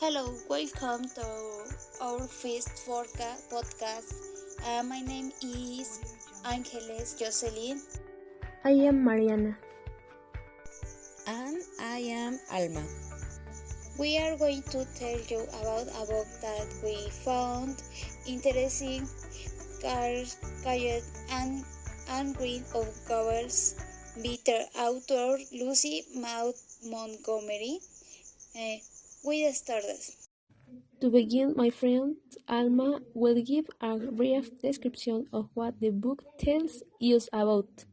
Hello, welcome to our first podcast. My name is Angeles Jocelyn. I am Mariana. And I am Alma. We are going to tell you about a book that we found interesting, Quiet and Green of Gables, Bitter author Lucy Maud Montgomery. We started. To begin, my friend Alma will give a brief description of what the book tells us about.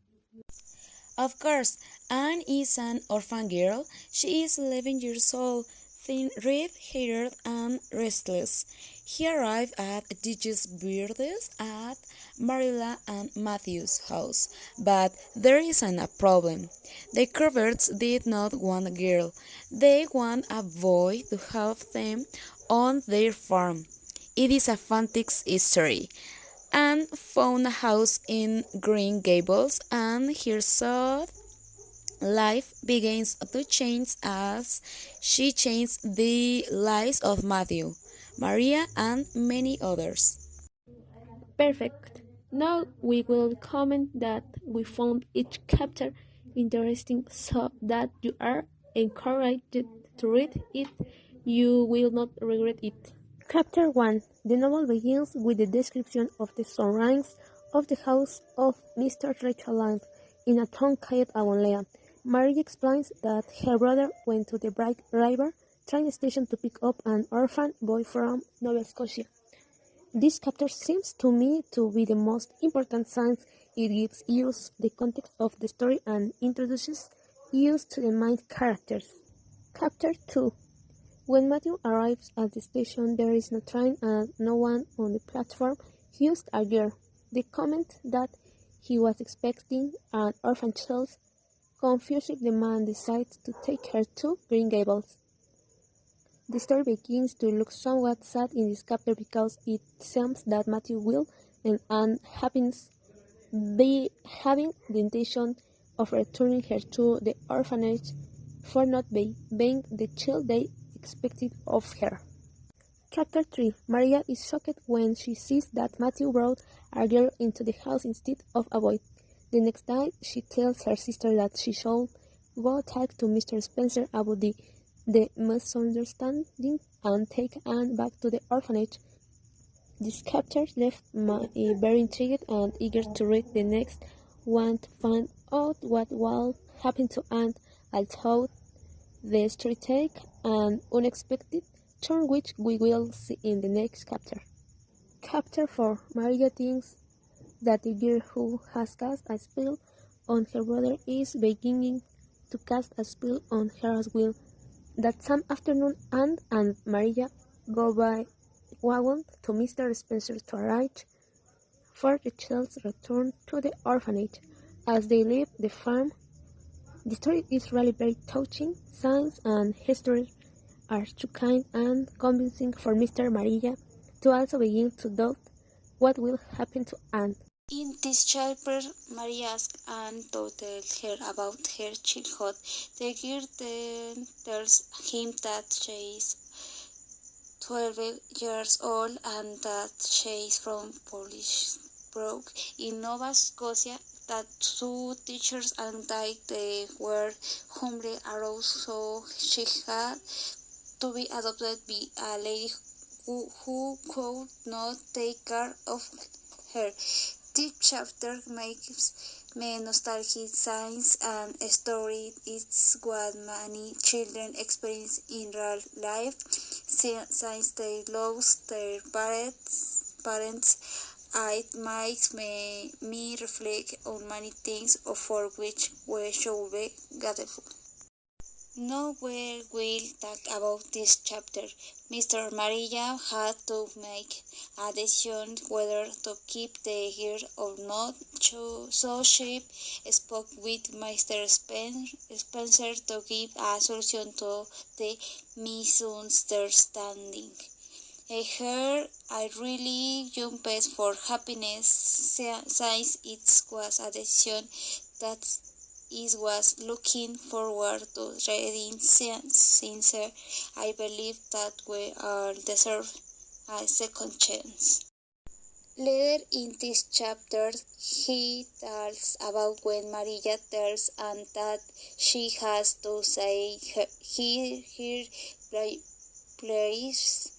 Of course, Anne is an orphan girl. She is 11 years old, thin, red-haired, and restless. He arrived at Digis Birdes at Marilla and Matthew's house, but there isn't a problem. The Corberts did not want a girl. They want a boy to help them on their farm. It is a fantastic history. Anne found a house in Green Gables, and her sad life begins to change as she changed the lives of Matthew, Maria, and many others. Perfect. Now we will comment that we found each chapter interesting so that you are encouraged to read it. You will not regret it. Chapter 1. The novel begins with the description of the surroundings of the house of Mr. Rachel Land in a town called Avonlea. Marie explains that her brother went to the Bright River train station to pick up an orphan boy from Nova Scotia. This chapter seems to me to be the most important since it gives us the context of the story and introduces us to the main characters. Chapter 2. When Matthew arrives at the station, there is no train and no one on the platform. He used a girl. The comment that he was expecting an orphan child confuses the man decides to take her to Green Gables. The story begins to look somewhat sad in this chapter because it seems that Matthew will and Anne happens be having the intention of returning her to the orphanage for not being the child they expected of her. Chapter 3. Maria is shocked when she sees that Matthew brought a girl into the house instead of a boy. The next day, she tells her sister that she should go talk to Mr. Spencer about the misunderstanding and take Anne back to the orphanage. This chapter left me very intrigued and eager to read the next one to find out what will happen to Anne, although the story takes an unexpected turn which we will see in the next chapter. Chapter 4. Maria thinks that the girl who has cast a spell on her brother is beginning to cast a spell on her as well. That same afternoon, Anne and Maria go by wagon to Mr. Spencer to arrange for the child's return to the orphanage. As they leave the farm, the story is really very touching. Science and history are too kind and convincing for Mr. Maria to also begin to doubt what will happen to Anne. In this chapter, Maria asks Anne to tell her about her childhood. The girl then tells him that she is 12 years old and that she is from Polishbrook in Nova Scotia, that two teachers and that they were humbly aroused, so she had to be adopted by a lady who could not take care of her. This chapter makes me nostalgic. Science and story. It's what many children experience in real life. Since they lost their parents, it makes me reflect on many things for which we should be grateful. Now we will talk about this chapter. Mr. Maria had to make a decision whether to keep the girl or not, so she spoke with Mr. Spencer to give a solution to the misunderstanding. Here I really jumped for happiness since it was a decision that was looking forward to reading since I believe that we all deserve a second chance. Later in this chapter, he tells about when Maria tells Anne that she has to say her place,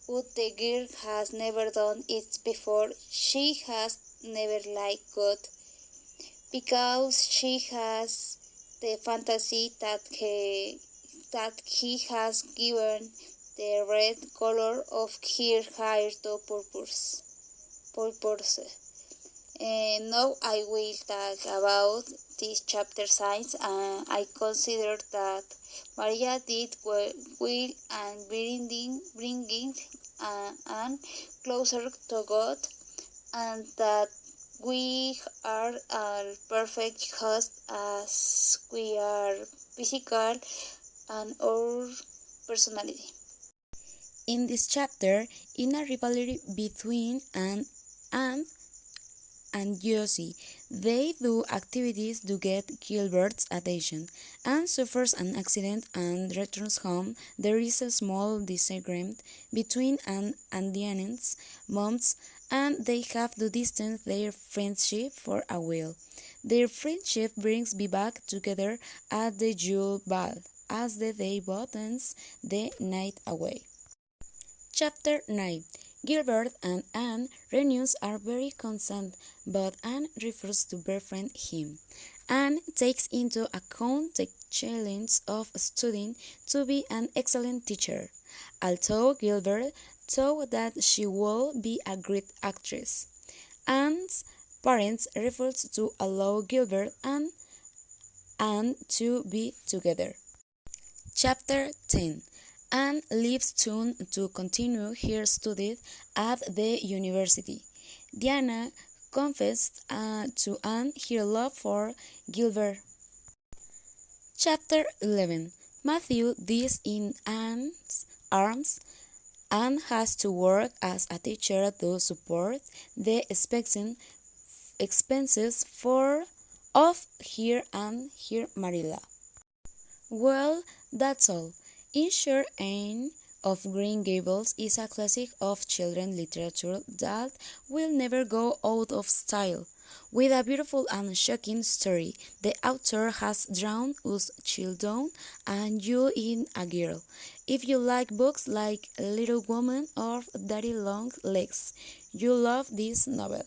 but the girl has never done it before. She has never liked God, because she has the fantasy that he has given the red color of her hair to purpose. Now I will talk about this chapter science. I consider that Maria did well and bringing Anne closer to God, and that we are a perfect host as we are physical and our personality. In this chapter, in a rivalry between Anne and Josie, they do activities to get Gilbert's attention. Anne suffers an accident and returns home. There is a small disagreement between Anne and Diane's moms, and they have to distance their friendship for a while. Their friendship brings me back together at the Yule Ball as the day buttons the night away. Chapter 9. Gilbert and Anne reunions are very constant, but Anne refuses to befriend him. Anne takes into account the challenge of studying to be an excellent teacher, although Gilbert thought that she would be a great actress. Anne's parents refuse to allow Gilbert and Anne to be together. Chapter 10. Anne leaves soon to continue her studies at the university. Diana confessed to Anne her love for Gilbert. Chapter 11. Matthew dies in Anne's arms. Anne has to work as a teacher to support the expenses of her and her Marilla. Well, that's all. In short, Anne of Green Gables is a classic of children's literature that will never go out of style. With a beautiful and shocking story, the author has drawn us children and you in a girl. If you like books like Little Woman or Daddy Long Legs, you'll love this novel.